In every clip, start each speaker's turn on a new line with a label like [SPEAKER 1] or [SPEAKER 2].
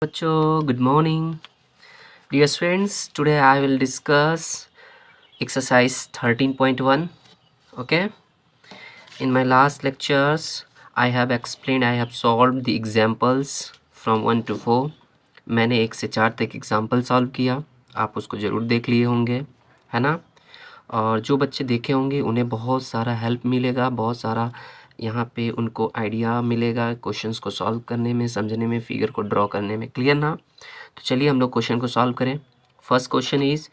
[SPEAKER 1] Bachcho, good morning. Dear students, today I will discuss exercise 13.1. Okay. In my last lectures, I have explained, I have solved the examples from 1 to 4. मैंने 1 से 4 तक example solve किया, आप उसको ज़रूर देख लिए होंगे, है ना। और जो बच्चे देखे होंगे उन्हें बहुत सारा हेल्प मिलेगा, बहुत सारा यहाँ पे उनको आइडिया मिलेगा क्वेश्चंस को सॉल्व करने में, समझने में, फिगर को ड्रॉ करने में। क्लियर ना। तो चलिए हम लोग क्वेश्चन को सॉल्व करें। First question is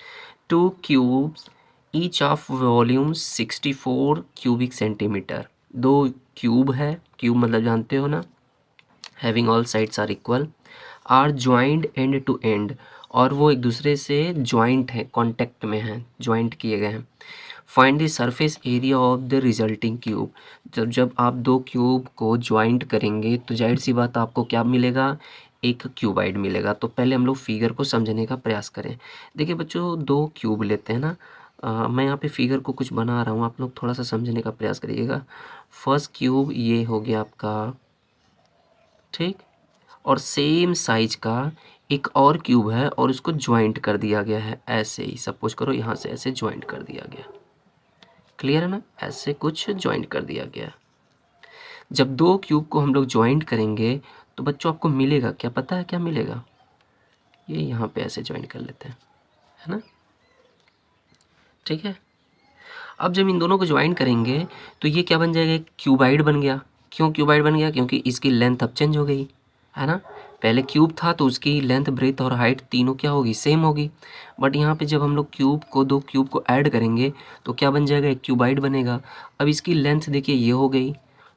[SPEAKER 1] 2 cubes each of volume 64 cubic centimetre. 2 cube है, क्यूब मतलब जानते हो ना, having all sides are equal, are joint end to end, और वो एक दूसरे से ज्वाइंट है, कॉन्टेक्ट में है, ज्वाइंट किए गए हैं। Find the surface area of the resulting cube. जब आप 2 क्यूब को ज्वाइंट करेंगे तो जाहिर सी बात आपको क्या मिलेगा, एक क्यूबाइड मिलेगा। तो पहले हम लोग फिगर को समझने का प्रयास करें। देखिए बच्चों, 2 क्यूब लेते हैं ना, मैं यहाँ पे फिगर को कुछ बना रहा हूँ, आप लोग थोड़ा सा समझने का प्रयास करिएगा। फर्स्ट क्यूब ये हो गया आपका, ठीक, और सेम साइज का एक और क्यूब है और उसको ज्वाइंट कर दिया गया है ऐसे ही। सपोज करो यहाँ से ऐसे ज्वाइंट कर दिया गया। क्लियर है ना, ऐसे कुछ ज्वाइंट कर दिया गया। जब 2 क्यूब को हम लोग ज्वाइंट करेंगे तो बच्चों आपको मिलेगा क्या, पता है क्या मिलेगा? ये यहाँ पे ऐसे ज्वाइंट कर लेते हैं, है ना, ठीक है। अब जब इन दोनों को ज्वाइंट करेंगे तो ये क्या बन जाएगा, एक क्यूबाइड बन गया। क्यों क्यूबाइड बन गया? क्योंकि इसकी लेंथ अब चेंज हो गई, है ना। पहले क्यूब था तो उसकी लेंथ, ब्रेथ और हाइट तीनों क्या होगी, सेम होगी। बट यहाँ पे जब हम लोग क्यूब को, 2 क्यूब को ऐड करेंगे तो क्या बन जाएगा, एक क्यूबाइड बनेगा। अब इसकी लेंथ देखिए ये हो गई,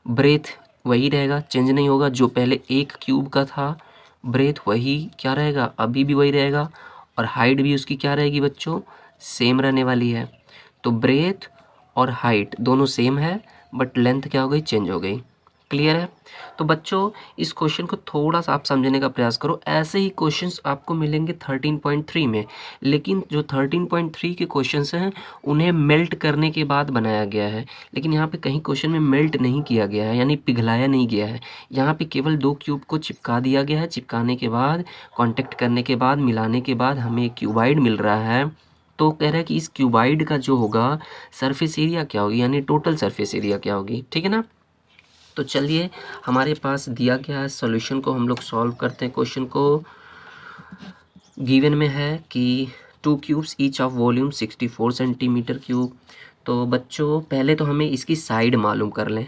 [SPEAKER 1] ब्रेथ वही रहेगा, चेंज नहीं होगा। जो पहले एक क्यूब का था ब्रेथ वही क्या रहेगा, अभी भी वही रहेगा, और हाइट भी उसकी क्या रहेगी बच्चों, सेम रहने वाली है। तो ब्रेथ और हाइट दोनों सेम है, बट लेंथ क्या हो गई, चेंज हो गई। क्लियर है। तो बच्चों इस क्वेश्चन को थोड़ा सा आप समझने का प्रयास करो। ऐसे ही क्वेश्चंस आपको मिलेंगे 13.3 में, लेकिन जो 13.3 के क्वेश्चंस हैं उन्हें मेल्ट करने के बाद बनाया गया है, लेकिन यहाँ पे कहीं क्वेश्चन में मेल्ट नहीं किया गया है, यानी पिघलाया नहीं गया है। यहाँ पे केवल 2 क्यूब को चिपका दिया गया है, चिपकाने के बाद, कॉन्टेक्ट करने के बाद, मिलाने के बाद हमें एक क्यूबाइड मिल रहा है। तो कह रहा है कि इस क्यूबाइड का जो होगा सरफेस एरिया क्या होगी, यानी टोटल सरफेस एरिया क्या होगी, ठीक है ना। तो चलिए हमारे पास दिया गया है, सॉल्यूशन को हम लोग सॉल्व करते हैं। क्वेश्चन को गिवन में है कि 2 cubes each of volume 64 centimetre cube. तो बच्चों पहले तो हमें इसकी साइड मालूम कर लें।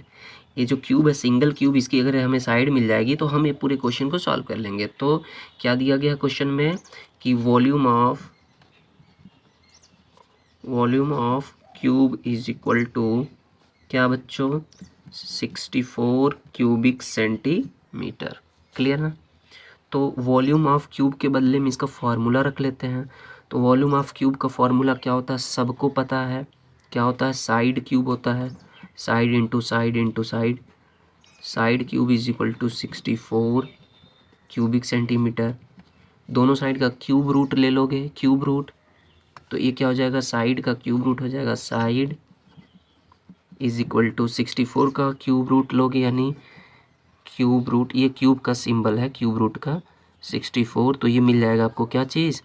[SPEAKER 1] ये जो क्यूब है, सिंगल क्यूब, इसकी अगर हमें साइड मिल जाएगी तो हम ये पूरे क्वेश्चन को सॉल्व कर लेंगे। तो क्या दिया गया क्वेश्चन में कि volume of cube is equal to क्या बच्चों, 64 क्यूबिक सेंटीमीटर। क्लियर ना। तो वॉल्यूम ऑफ क्यूब के बदले में इसका फार्मूला रख लेते हैं। तो वॉल्यूम ऑफ क्यूब का फार्मूला क्या होता है, सबको पता है, क्या होता है, साइड क्यूब होता है, side into side into side. Side cube is equal to 64 cubic centimetre. दोनों साइड का क्यूब रूट ले लोगे, क्यूब रूट, तो ये क्या हो जाएगा, साइड का क्यूब रूट हो जाएगा, साइड इज इक्वल टू 64 का क्यूब रूट लोगे, यानी क्यूब रूट, ये क्यूब का सिंबल है क्यूब रूट का 64, तो ये मिल जाएगा आपको क्या चीज़,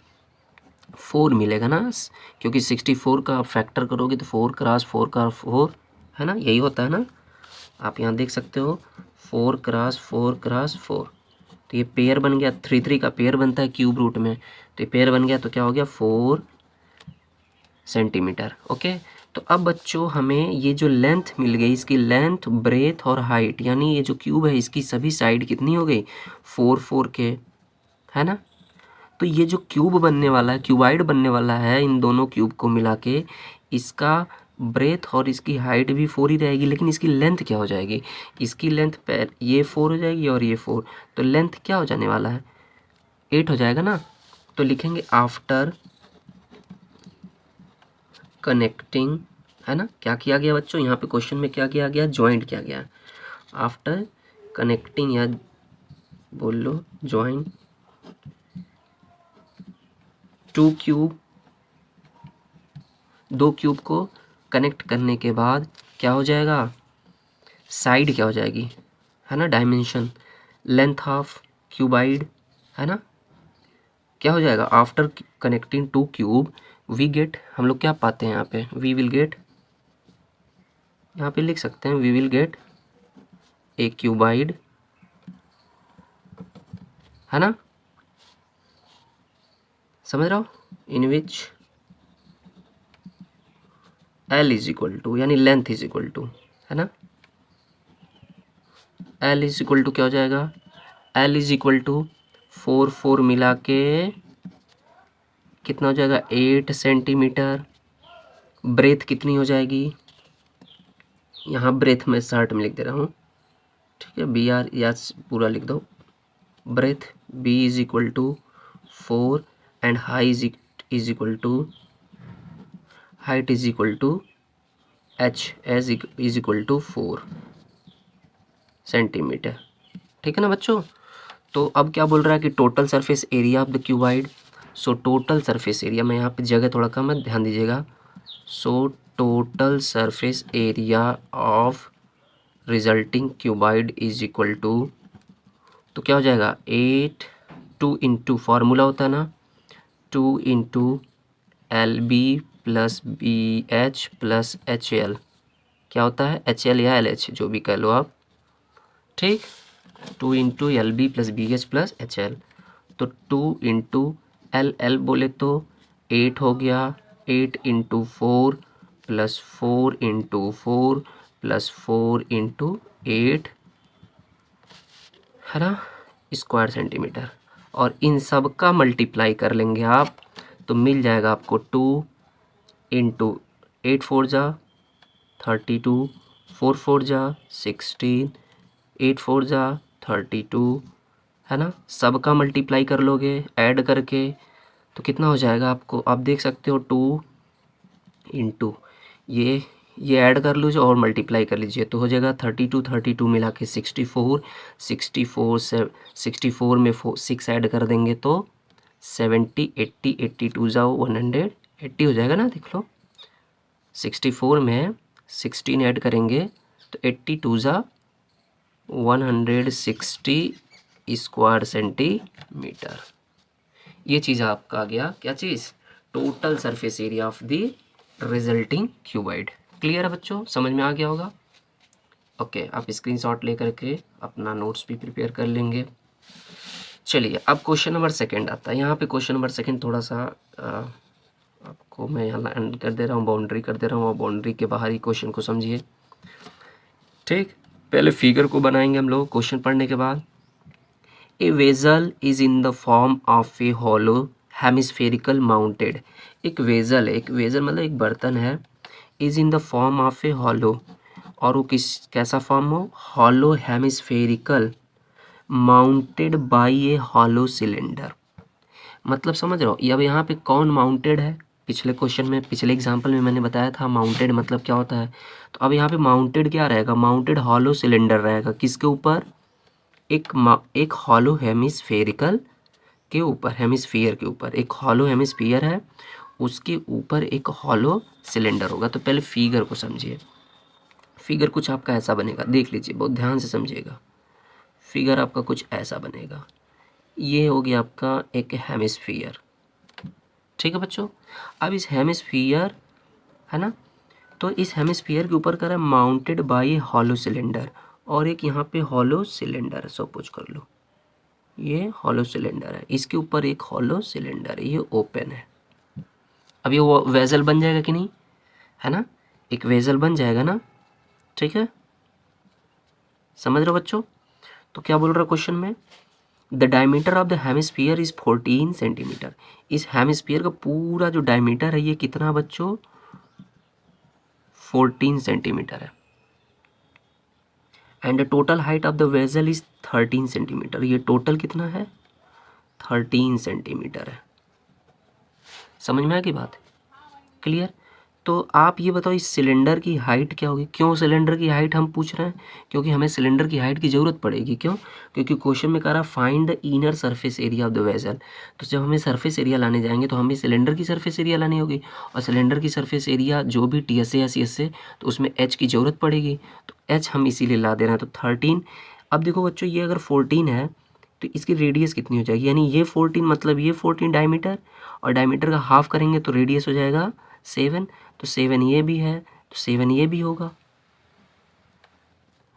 [SPEAKER 1] 4 मिलेगा ना, क्योंकि 64 का आप फैक्टर करोगे तो 4 क्रॉस 4 का 4, है ना, यही होता है ना। आप यहाँ देख सकते हो 4 क्रॉस 4 क्रॉस 4, तो ये पेयर बन गया, 3 3 का पेयर बनता है क्यूब रूट में, तो ये पेयर बन गया, तो क्या हो गया 4 सेंटीमीटर। ओके। तो अब बच्चों हमें ये जो लेंथ मिल गई, इसकी लेंथ, ब्रेथ और हाइट, यानी ये जो क्यूब है इसकी सभी साइड कितनी हो गई, 4 4 के, है ना। तो ये जो क्यूब बनने वाला है, क्यूबाइड बनने वाला है, इन दोनों क्यूब को मिला के इसका ब्रेथ और इसकी हाइट भी 4 ही रहेगी, लेकिन इसकी लेंथ क्या हो जाएगी, इसकी लेंथ पर ये 4 हो जाएगी और ये 4, तो लेंथ क्या हो जाने वाला है, 8 हो जाएगा ना। तो लिखेंगे आफ्टर कनेक्टिंग, है ना, क्या किया गया बच्चों, यहाँ पे क्वेश्चन में क्या किया गया, ज्वाइंट किया गया। आफ्टर कनेक्टिंग, या बोल लो ज्वाइंट 2 क्यूब, 2 क्यूब को कनेक्ट करने के बाद क्या हो जाएगा, साइड क्या हो जाएगी, है ना, डायमेंशन, लेंथ ऑफ क्यूबाइड है ना। क्या हो जाएगा, after connecting two cube we get, हम लोग क्या पाते हैं यहाँ पे, वी विल गेट, यहाँ पे लिख सकते हैं we will get a cuboid, है ना, समझ रहा हो, in which L is equal to, यानी लेंथ इज इक्वल टू, है ना, एल इज इक्वल टू क्या हो जाएगा, एल इज इक्वल टू 4 मिला के कितना हो जाएगा 8 सेंटीमीटर। ब्रेथ कितनी हो जाएगी, यहाँ ब्रेथ में शॉर्ट में लिख दे रहा हूँ, ठीक है, बी आर या पूरा लिख दो, breadth B is equal to 4 and high is equal to, height is equal to H edge is equal to 4 centimetre, ठीक है ना बच्चों। तो अब क्या बोल रहा है कि total surface area of the cuboid, so total surface area, मैं यहाँ पे जगह थोड़ा कम है, ध्यान दीजिएगा, so total surface area of resulting cuboid is equal to, तो क्या हो जाएगा 8 2 इंटू फॉर्मूला होता है ना 2 into L B plus B H plus H L, क्या होता है एच एल या एल एच जो भी कह लो आप, ठीक, 2 into L B plus B H plus H L, तो 2 इंटू एल एल बोले तो 8 हो गया, 8 into 4 plus 4 into 4 plus 4 into 8, है ना, स्क्वायर सेंटीमीटर, और इन सब का मल्टीप्लाई कर लेंगे आप तो मिल जाएगा आपको 2 इंटू 8 4 जा 32, 4 4 जा 16, 8 4 जा 32, है ना, सब का मल्टीप्लाई कर लोगे ऐड करके तो कितना हो जाएगा आपको, आप देख सकते हो 2 इंटू ये ऐड कर लीजिए और मल्टीप्लाई कर लीजिए तो हो जाएगा 32 मिला के 64, 64 में 6 ऐड कर देंगे तो 70, 80, 82 जाओ 180 हो जाएगा ना, देख लो 64 में 16 ऐड करेंगे तो 82 जा 160 स्क्वायर सेंटीमीटर। ये चीज़ आपका आ गया, क्या चीज़, total surface area of the resulting cuboid. Clear है बच्चों, समझ में आ गया होगा। ओके, आप स्क्रीनशॉट लेकर के अपना नोट्स भी प्रिपेयर कर लेंगे। चलिए अब क्वेश्चन नंबर सेकंड आता है। यहाँ पे क्वेश्चन नंबर सेकंड थोड़ा सा आपको मैं यहाँ एंड कर दे रहा हूँ, बाउंड्री कर दे रहा हूँ, और बाउंड्री के बाहर ही क्वेश्चन को समझिए, ठीक। पहले फिगर को बनाएंगे हम लोग क्वेश्चन पढ़ने के बाद। A vessel is in the form of a hollow hemispherical mounted, एक वेजल है, एक वेजल मतलब एक बर्तन है, is in the form of a hollow, और वो कैसा फॉर्म हो, hollow hemispherical mounted by a hollow cylinder, मतलब समझ रहे हो, अब यहाँ पे कौन माउंटेड है, पिछले क्वेश्चन में पिछले एग्जांपल में मैंने बताया था माउंटेड मतलब क्या होता है, तो अब यहाँ पे माउंटेड क्या रहेगा, माउंटेड हॉलो सिलेंडर रहेगा, किसके ऊपर, एक हॉलो हेमिस्फेरिकल के ऊपर, हेमिस्फीयर के ऊपर एक हॉलो हेमिस्फीयर है, उसके ऊपर एक हॉलो सिलेंडर होगा। तो पहले फिगर को समझिए, फिगर कुछ आपका ऐसा बनेगा, देख लीजिए बहुत ध्यान से समझिएगा, फिगर आपका कुछ ऐसा बनेगा, ये हो गया आपका एक हेमिस्फीयर, ठीक है बच्चों। अब इस हेमिस्फीयर, है ना, तो इस हेमिस्फीयर के ऊपर कर है माउंटेड बाय हॉलो सिलेंडर, और एक यहाँ पे हॉलो सिलेंडर है, सपोज कर लो ये हॉलो सिलेंडर है, इसके ऊपर एक हॉलो सिलेंडर है, ये ओपन है। अब ये वो वेजल बन जाएगा कि नहीं, है ना, एक वेजल बन जाएगा ना, ठीक है, समझ रहे हो बच्चों। तो क्या बोल रहा है क्वेश्चन में, the diameter of the hemisphere is 14 centimetre, इस हेमिस्फीयर का पूरा जो डायमीटर है ये कितना बच्चों 14 सेंटीमीटर है, and the total height of the vessel is 13 centimetre, ये टोटल कितना है 13 सेंटीमीटर है, समझ में आ गई बात, क्लियर। तो आप ये बताओ इस सिलेंडर की हाइट क्या होगी, क्यों सिलेंडर की हाइट हम पूछ रहे हैं, क्योंकि हमें सिलेंडर की हाइट की ज़रूरत पड़ेगी, क्यों, क्योंकि क्वेश्चन में कह रहा है find the inner surface area of the vessel, तो जब हमें सरफेस एरिया लाने जाएंगे तो हमें सिलेंडर की सरफेस एरिया लानी होगी, और सिलेंडर की सरफेस एरिया जो भी टी एस या सी एस से, तो उसमें एच की ज़रूरत पड़ेगी, तो एच हम इसीलिए ला दे रहे हैं, तो 13। अब देखो बच्चों ये अगर 14 है, तो इसकी रेडियस कितनी हो जाएगी, यानी ये 14 मतलब ये 14 डायमीटर, और डायमीटर का हाफ करेंगे तो रेडियस हो जाएगा 7, तो 7 ये भी है तो 7 ये भी होगा,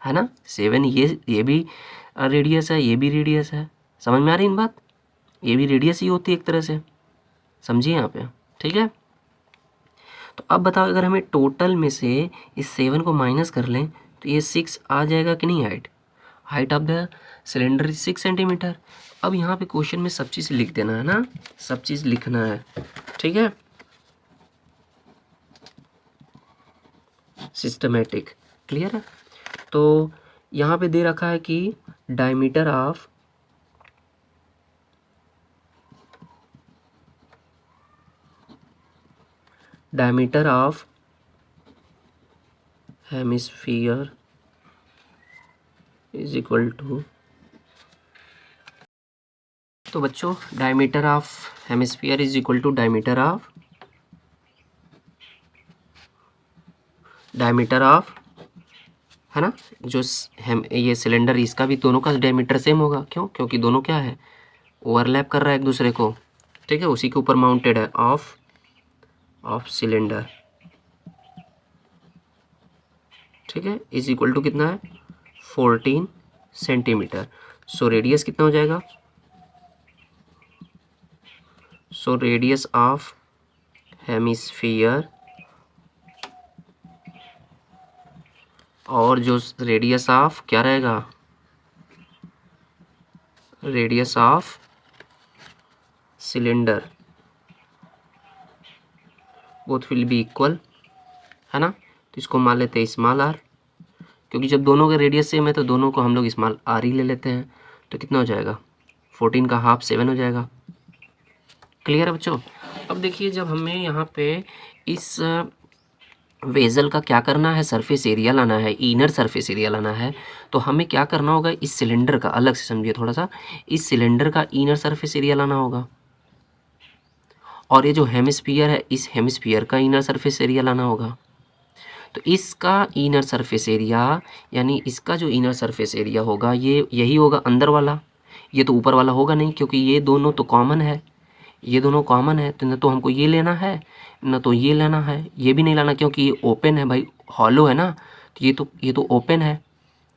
[SPEAKER 1] है ना। 7 ये भी रेडियस है, ये भी रेडियस है, समझ में आ रही इन बात, ये भी रेडियस ही होती है एक तरह से, समझिए यहाँ पे, ठीक है। तो अब बताओ अगर हमें टोटल में से इस 7 को माइनस कर लें तो ये 6 आ जाएगा कि नहीं, height of the cylinder 6 centimetre. अब यहाँ पे क्वेश्चन में सब चीज़ लिख देना है ना, सब चीज़ लिखना है, ठीक है, सिस्टमेटिक, क्लियर है। तो यहाँ पे दे रखा है कि diameter of hemisphere is equal to, तो बच्चों diameter of hemisphere is equal to diameter of, है ना, जो हम ये सिलेंडर इसका भी दोनों का डायमीटर सेम होगा, क्यों, क्योंकि दोनों क्या है, ओवरलैप कर रहा है एक दूसरे को, ठीक है, उसी के ऊपर माउंटेड है, ऑफ सिलेंडर, ठीक है, इज इक्वल टू कितना है 14 सेंटीमीटर। सो रेडियस कितना हो जाएगा, सो रेडियस ऑफ हेमिस्फीयर, और जो रेडियस ऑफ क्या रहेगा, radius of cylinder, both will be equal, है ना। तो इसको मान लेते हैं स्मॉल आर, क्योंकि जब दोनों का रेडियस सेम है तो दोनों को हम लोग स्मॉल आर ही ले लेते हैं। तो कितना हो जाएगा 14 का हाफ 7 हो जाएगा, क्लियर है बच्चों। अब देखिए जब हमें यहाँ पे इस वेजल का क्या करना है, सरफेस एरिया लाना है, इनर सरफेस एरिया लाना है, तो हमें क्या करना होगा, इस सिलेंडर का, अलग से समझिए थोड़ा सा, इस सिलेंडर का इनर सरफेस एरिया लाना होगा, और ये जो हेमिस्फीयर है इस हेमिस्फीयर का इनर सरफेस एरिया लाना होगा। तो इसका इनर सरफेस एरिया, यानी इसका जो इनर सरफेस एरिया होगा ये यही होगा अंदर वाला, ये तो ऊपर वाला होगा नहीं, क्योंकि ये दोनों तो कॉमन है, ये दोनों कॉमन है, तो न तो हमको ये लेना है न तो ये लेना है, ये भी नहीं लाना क्योंकि ये ओपन है भाई, हॉलो है ना, तो ये तो ओपन है,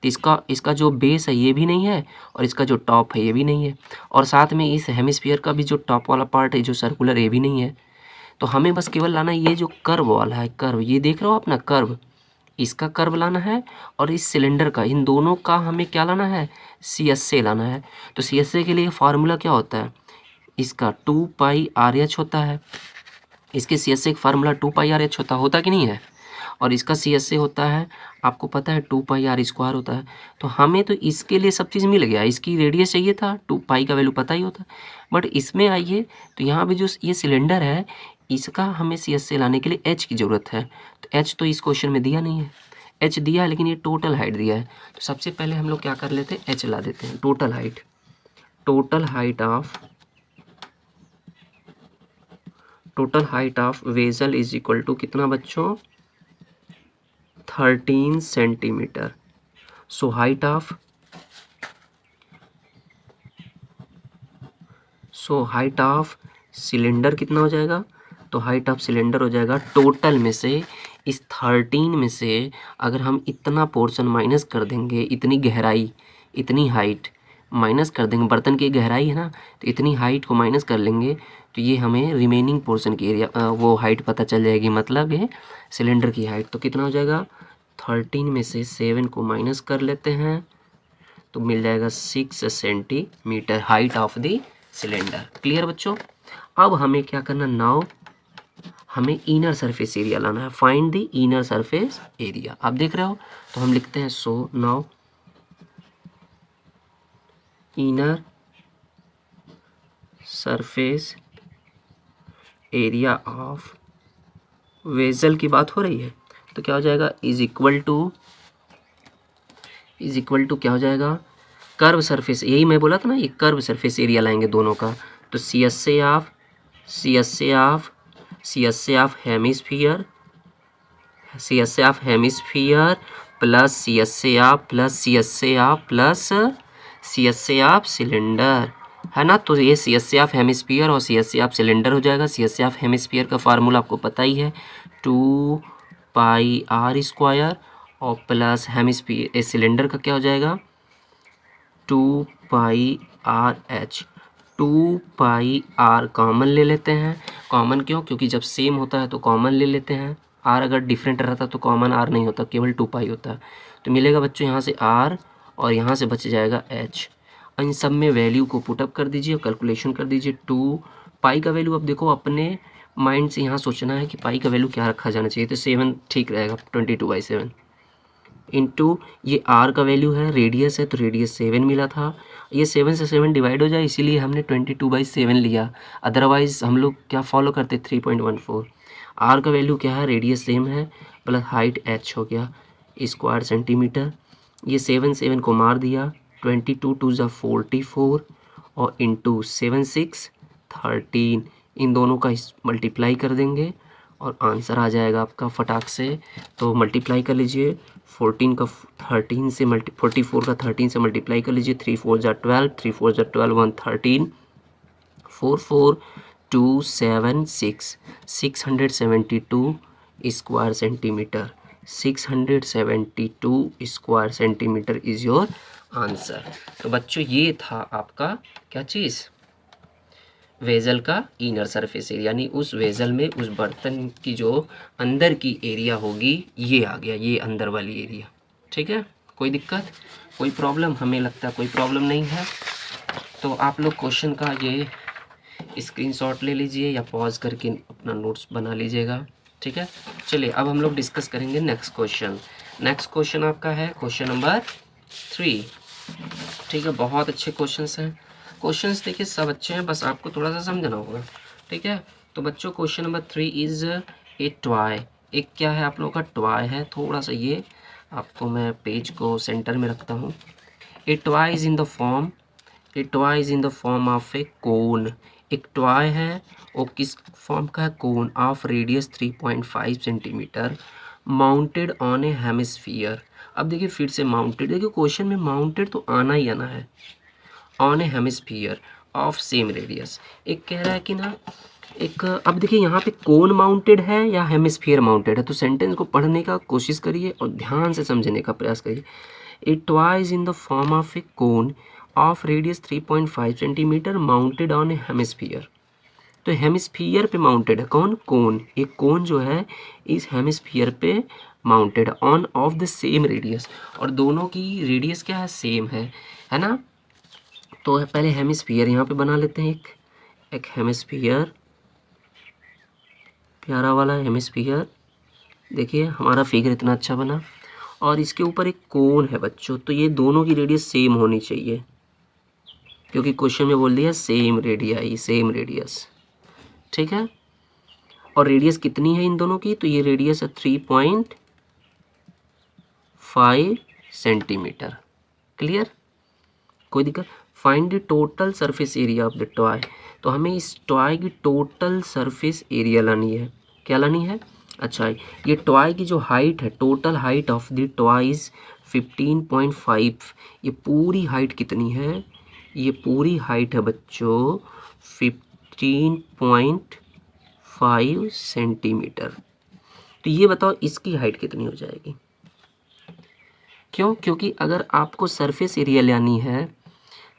[SPEAKER 1] तो इसका जो बेस है ये भी नहीं है, और इसका जो टॉप है ये भी नहीं है, और साथ में इस हेमिस्फीयर का भी जो टॉप वाला पार्ट है जो सर्कुलर ये भी नहीं है। तो हमें बस केवल लाना है ये जो कर्व वाला है, कर्व, ये देख रहे हो अपना कर्व, इसका कर्व लाना है, और इस सिलेंडर का, इन दोनों का हमें क्या लाना है, CSA लाना है। तो CSA के लिए फार्मूला क्या होता है, इसका 2πRH होता है, इसके CSA का फार्मूला 2πRH होता कि नहीं है, और इसका CSA होता है आपको पता है 2πr² होता है। तो हमें तो इसके लिए सब चीज़ मिल गया, इसकी रेडियस चाहिए था, 2π का वैल्यू पता ही होता, बट इसमें आइए तो यहाँ पे जो ये सिलेंडर है इसका हमें CSA लाने के लिए h की ज़रूरत है। तो h तो इस क्वेश्चन में दिया नहीं है, h दिया है लेकिन ये टोटल हाइट दिया है। तो सबसे पहले हम लोग क्या कर लेते हैं, h ला देते हैं, total height of vessel is equal to कितना बच्चों, 13 centimetre. So height of cylinder कितना हो जाएगा, तो हाइट ऑफ सिलेंडर हो जाएगा टोटल में से, इस 13 में से अगर हम इतना पोर्शन माइनस कर देंगे, इतनी गहराई इतनी हाइट माइनस कर देंगे, बर्तन की गहराई है ना, तो इतनी हाइट को माइनस कर लेंगे तो ये हमें रिमेनिंग पोर्शन की एरिया वो हाइट पता चल जाएगी, मतलब ये सिलेंडर की हाइट। तो कितना हो जाएगा 13 में से 7 को माइनस कर लेते हैं तो मिल जाएगा 6 centimetre height of the cylinder, clear बच्चों। अब हमें क्या करना, नाउ हमें इनर सरफेस एरिया लाना है, find the inner surface area. आप देख रहे हो तो हम लिखते हैं, so now inner surface area of vessel की बात हो रही है, तो क्या हो जाएगा, इज इक्वल टू क्या हो जाएगा, कर्व सरफेस, यही मैं बोला था ना, ये कर्व सरफेस एरिया लाएंगे दोनों का, तो CSA of hemisphere plus CSA of CSA of cylinder, है ना। तो ये CSA ऑफ हेमिस्फीयर और CSA ऑफ सिलेंडर हो जाएगा। CSA ऑफ हेमिस्फीयर का फार्मूला आपको पता ही है, 2πr² और प्लस हेमिस्फीयर सिलेंडर का क्या हो जाएगा, 2πrh। 2πr कॉमन ले लेते हैं। कॉमन क्यों, क्योंकि जब सेम होता है तो कॉमन ले लेते हैं। r अगर डिफरेंट रहता तो कॉमन r नहीं होता, केवल 2π होता है। तो मिलेगा बच्चों यहाँ से r और यहाँ से बच जाएगा h। इन सब में वैल्यू को पुटअप कर दीजिए और कैलकुलेशन कर दीजिए। 2π का वैल्यू अब देखो अपने माइंड से यहाँ सोचना है कि पाई का वैल्यू क्या रखा जाना चाहिए, तो 7 ठीक रहेगा, 22/7 इंटू ये r का वैल्यू है, रेडियस है तो रेडियस 7 मिला था। ये 7 से 7 डिवाइड हो जाए, इसीलिए हमने 22/7 लिया। अदरवाइज हम लोग क्या फॉलो करते, 3.14। r का वैल्यू क्या है, रेडियस सेम है प्लस हाइट h हो गया स्क्वायर सेंटीमीटर। ये 7 को मार दिया, 22 2 ज़ा 44 और इंटू 7 6 13, इन दोनों का मल्टीप्लाई कर देंगे और आंसर आ जाएगा आपका फटाक से। तो मल्टीप्लाई कर लीजिए, 14 का 13 से 44 का 13 से मल्टीप्लाई कर लीजिए, 3 4 ज़ा 12, 3 4 ज़ा 12 1 13, 4 4 2 7 6 672 square centimetre. 672 square centimetre is your answer. तो बच्चों ये था आपका क्या चीज़, वेजल का इनर सरफेस एरिया, यानी उस वेजल में उस बर्तन की जो अंदर की एरिया होगी, ये आ गया, ये अंदर वाली एरिया। ठीक है, कोई दिक्कत, कोई प्रॉब्लम, हमें लगता है कोई प्रॉब्लम नहीं है। तो आप लोग क्वेश्चन का ये स्क्रीनशॉट ले लीजिए या पॉज करके अपना नोट्स बना लीजिएगा। ठीक है, चलिए अब हम लोग डिस्कस करेंगे नेक्स्ट क्वेश्चन। नेक्स्ट क्वेश्चन आपका है क्वेश्चन नंबर 3। ठीक है, बहुत अच्छे क्वेश्चंस हैं। क्वेश्चंस देखिए सब अच्छे हैं, बस आपको थोड़ा सा समझना होगा। ठीक है, तो बच्चों question number 3 is a toy. एक क्या है आप लोगों का, टॉय है। थोड़ा सा ये आपको मैं पेज को सेंटर में रखता हूँ। A toy is in the form, a toy is in the form of a cone. एक टॉय है, वो किस फॉर्म का है, cone of radius 3.5 centimetre mounted on a hemisphere. अब देखिए फिर से माउंटेड, देखिए क्वेश्चन में माउंटेड तो आना ही आना है, on a hemisphere of same radius. एक कह रहा है कि ना, एक अब देखिए यहाँ पे कोन माउंटेड है या हेमिस्फीयर माउंटेड है, तो सेंटेंस को पढ़ने का कोशिश करिए और ध्यान से समझने का प्रयास करिए। ए toy is in the form of a cone of radius 3.5 centimetre mounted on a hemisphere. तो हेमिस्फीयर पे माउंटेड है कौन, कोन। एक कोन जो है इस हेमिस्फीयर पे mounted on off the same radius, और दोनों की रेडियस क्या है, सेम है ना। तो पहले हेमिस्फीयर यहाँ पे बना लेते हैं, एक हेमिस्फीयर, प्यारा वाला हेमिस्फीयर। देखिए हमारा फिगर इतना अच्छा बना, और इसके ऊपर एक कोन है बच्चों। तो ये दोनों की रेडियस सेम होनी चाहिए, क्योंकि क्वेश्चन में बोल दिया सेम रेडियाई, सेम रेडियस। ठीक है, और रेडियस कितनी है इन दोनों की, तो ये रेडियस है 3.5 सेंटीमीटर। क्लियर, कोई दिक्कत। Find the total surface area of the toy. तो हमें इस टॉय की टोटल सरफेस एरिया लानी है। क्या लानी है, अच्छा ये टॉय की जो हाइट है, total height of the toy is 15.5। ये पूरी हाइट कितनी है, ये पूरी हाइट है बच्चों 15.5 सेंटीमीटर। तो ये बताओ इसकी हाइट कितनी हो जाएगी। क्यों, क्योंकि अगर आपको सरफेस एरिया लानी है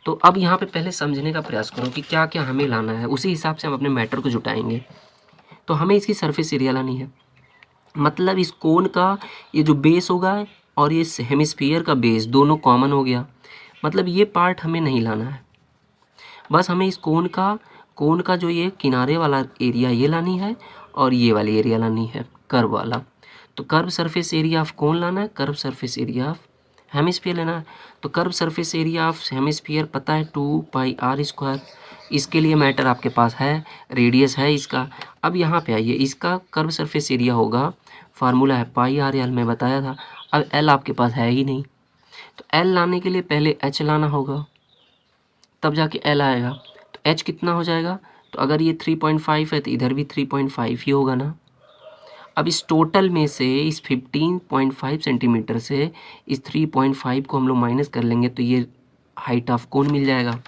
[SPEAKER 1] तो अब यहाँ पे पहले समझने का प्रयास करो कि क्या क्या हमें लाना है, उसी हिसाब से हम अपने मैटर को जुटाएंगे। तो हमें इसकी सरफेस एरिया लानी है, मतलब इस कोन का ये जो बेस होगा और ये हेमिस्फीयर का बेस दोनों कॉमन हो गया, मतलब ये पार्ट हमें नहीं लाना है। बस हमें इस कोन का जो ये किनारे वाला एरिया ये लानी है और ये वाली एरिया लानी है, कर्व वाला। तो curve surface area of cone लाना है, curve surface area of hemisphere लेना है। तो curve surface area of hemisphere पता है 2πr²। इसके लिए मैटर आपके पास है, रेडियस है इसका। अब यहाँ पे आइए, इसका कर्व सरफेस एरिया होगा, फार्मूला है πr, मैं बताया था। अब एल आपके पास है ही नहीं, तो एल लाने के लिए पहले एच लाना होगा, तब जाके एल आएगा। तो एच कितना हो जाएगा, तो अगर ये 3.5 है तो इधर भी 3.5 ही होगा ना। अब इस टोटल में से इस 15.5 सेंटीमीटर से इस 3.5 को हम लोग माइनस कर लेंगे, तो ये हाइट ऑफ कोन मिल जाएगा।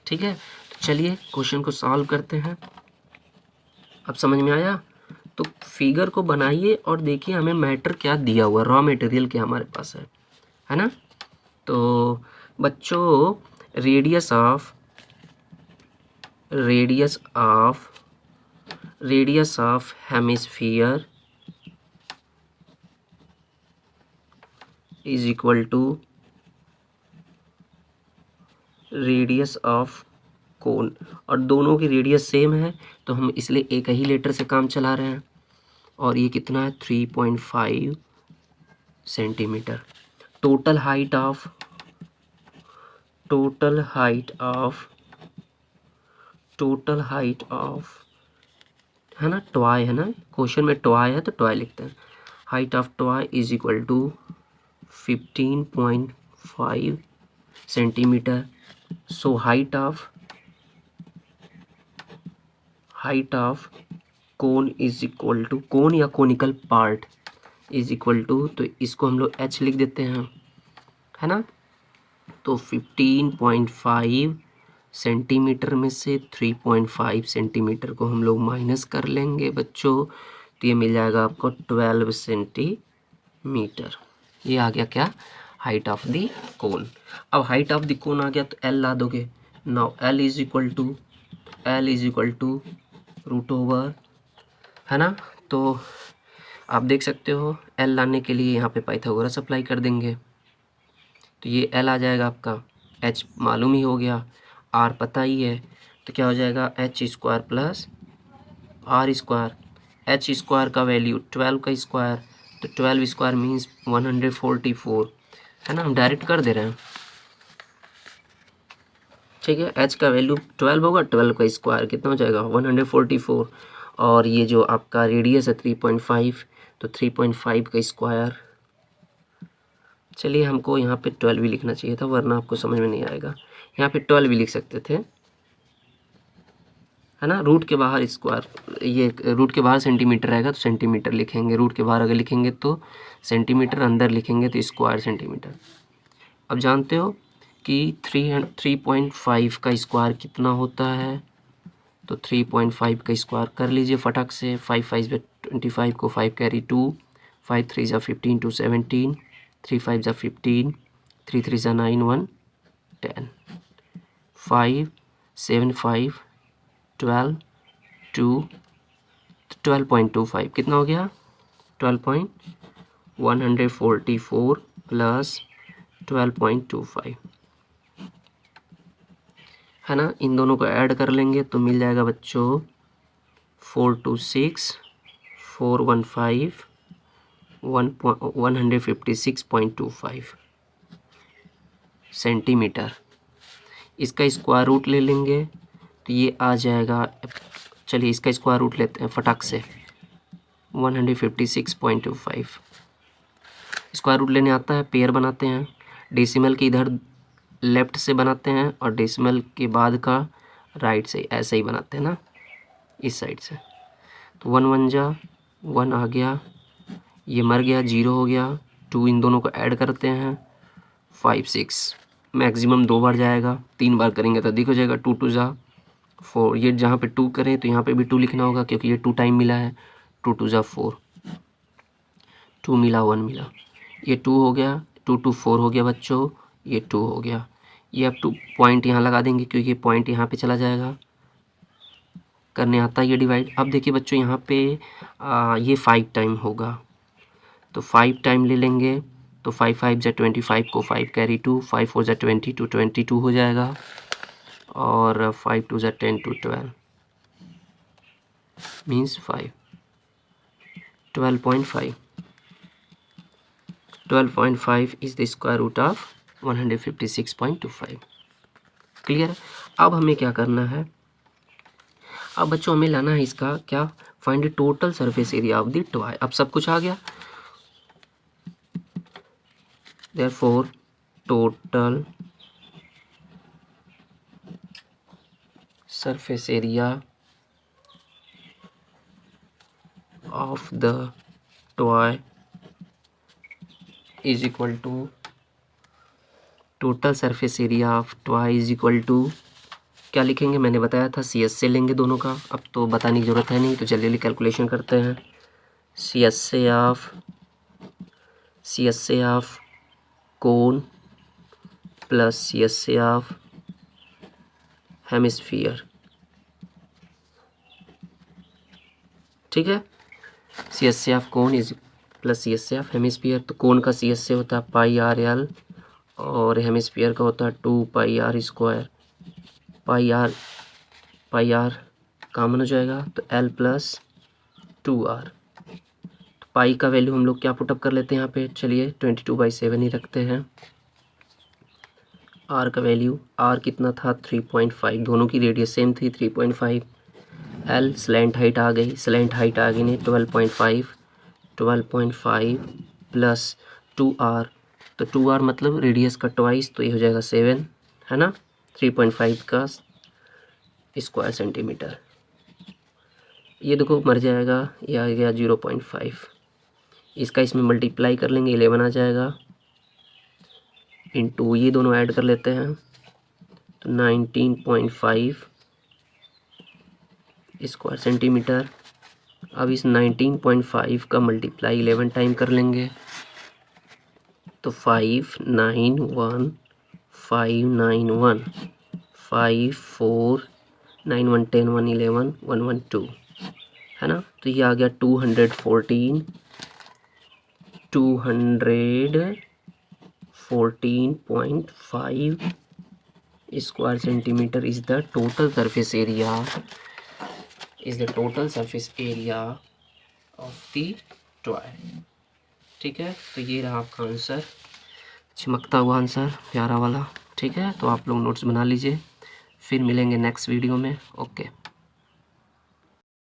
[SPEAKER 1] ठीक है, तो चलिए क्वेश्चन को सॉल्व करते हैं। अब समझ में आया? तो फिगर को बनाइए और देखिए हमें मैटर क्या दिया हुआ, रॉ मटेरियल क्या हमारे पास है ना। तो बच्चों radius of hemisphere is equal to radius of cone, और दोनों की रेडियस सेम है तो हम इसलिए एक ही लेटर से काम चला रहे हैं। और ये कितना है? 3.5 सेंटीमीटर। टोटल हाइट ऑफ है ना, टॉय है ना, क्वेश्चन में टॉय है तो टॉय लिखते हैं। Height of toy is equal to 15.5 centimetre. So height of cone is equal to, cone या conical part is equal to, तो इसको हम लोग h लिख देते हैं, है ना। तो 15.5 सेंटीमीटर में से 3.5 सेंटीमीटर को हम लोग माइनस कर लेंगे बच्चों, तो ये मिल जाएगा आपको 12 सेंटीमीटर। ये आ गया क्या? Height of the cone. अब हाइट ऑफ द कोन आ गया तो L ला दोगे। Now L is equal to root over, है ना। तो आप देख सकते हो L लाने के लिए यहाँ पे पाइथागोरस अप्लाई कर देंगे, तो ये L आ जाएगा आपका। H मालूम ही हो गया, R पता ही है, तो क्या हो जाएगा? h square plus R square. h square का वैल्यू 12 का स्क्वायर, तो 12 स्क्वायर मीन्स 144, है ना। हम डायरेक्ट कर दे रहे हैं, ठीक है। h का वैल्यू 12 होगा, 12 का स्क्वायर कितना हो जाएगा? 144। और ये जो आपका रेडियस है 3.5, तो 3.5 का स्क्वायर। चलिए हमको यहाँ पे 12 भी लिखना चाहिए था, वरना आपको समझ में नहीं आएगा। यहाँ पे 12 भी लिख सकते थे, है ना। रूट के बाहर स्क्वायर, ये रूट के बाहर सेंटीमीटर रहेगा तो सेंटीमीटर लिखेंगे, रूट के बाहर अगर लिखेंगे तो सेंटीमीटर, अंदर लिखेंगे तो स्क्वायर सेंटीमीटर। अब जानते हो कि 3.5 का स्क्वायर कितना होता है, तो 3.5 का स्क्वायर कर लीजिए फटाक से। 5 5 25 को 5 कैरी 2, 5 3 ज़ा 15 2 17, 3 5 ज़ा 15, 3 3 ज़ा 9 1 10, 5 7 5 12 2 12.25 कितना हो गया? 12.144 प्लस 12.25, है ना। इन दोनों को ऐड कर लेंगे तो मिल जाएगा बच्चों 426 415 156.25 सेंटीमीटर। इसका स्क्वायर रूट ले लेंगे तो ये आ जाएगा, चलिए इसका स्क्वायर रूट लेते हैं फटाक से, 156.25। स्क्वायर रूट लेने आता है, पेयर बनाते हैं, डेसिमल के इधर लेफ्ट से बनाते हैं और डेसिमल के बाद का राइट से, ऐसे ही बनाते हैं ना, इस साइड से। तो 1 1 जा 1 आ गया, ये मर गया, 0 हो गया, 2 इन दोनों को ऐड करते हैं, 5 6, मैक्सिमम 2 बार जाएगा, 3 बार करेंगे तो अधिक हो जाएगा, 2 2 जा 4। ये जहाँ पे 2 करें तो यहाँ पे भी 2 लिखना होगा क्योंकि ये 2 टाइम मिला है, 2 2 जा 4, 2 मिला 1 मिला, ये 2 हो गया, 2 2 4 हो गया बच्चों, ये 2 हो गया। ये अब 2 पॉइंट यहाँ लगा देंगे क्योंकि ये पॉइंट यहाँ पे चला जाएगा, करने आता है ये डिवाइड। अब देखिए बच्चों यहाँ पे ये 5 टाइम होगा, तो 5 टाइम ले लेंगे, तो 5 5 जा 25 को 5 कैरी 2, 5 4 जा 22 22 हो जाएगा, और 5 2 जा 10 2 12 means 5 12.5 12.5 is the square root of 156.25। Clear? अब हमें क्या करना है? अब बच्चों हमें लाना है इसका क्या? Find the total surface area of the toy. अब सब कुछ आ गया, therefore total surface area of the toy is equal to total surface area of toy is equal to क्या लिखेंगे, मैंने बताया था सी एस से लेंगे दोनों का, अब तो बताने की ज़रूरत है नहीं, तो चलिए कैलकुलेशन करते हैं। सी एस से of cone plus C S से ऑफ हेमिस्फीयर, ठीक है। सी एस से of cone is plus C S से ऑफ हेमिस्फीयर, तो कोन का सी एस से होता है पाई आर एल और हेमिस्फीयर का होता है 2 pi r square. Pi r common हो जाएगा तो एल प्लस 2r। तो पाई का वैल्यू हम लोग क्या पुटअप कर लेते हैं यहाँ पे, चलिए 22/7 ही रखते हैं। आर का वैल्यू, आर कितना था 3.5, दोनों की रेडियस सेम थी 3.5। एल स्लैंट हाइट आ गई, नहीं 12.5 प्लस 2r, तो 2r मतलब रेडियस का ट्वाइस, तो ये हो जाएगा 7, है ना। 3.5 का स्क्वायर सेंटीमीटर, ये देखो मर जाएगा, ये आ गया 0.5, इसका इसमें मल्टीप्लाई कर लेंगे 11 आ जाएगा, इंटू ये दोनों ऐड कर लेते हैं तो 19.5 स्क्वायर सेंटीमीटर। अब इस 19.5 का मल्टीप्लाई 11 टाइम कर लेंगे तो 591 591 5 4 9 1 10 1 11 1 1 2, है ना। तो ये आ गया 214.5 square centimetre is the total surface area of the toy, ठीक है। तो ये रहा आपका आंसर, चमकता हुआ आंसर, प्यारा वाला, ठीक है। तो आप लोग नोट्स बना लीजिए, फिर मिलेंगे नेक्स्ट वीडियो में। ओके।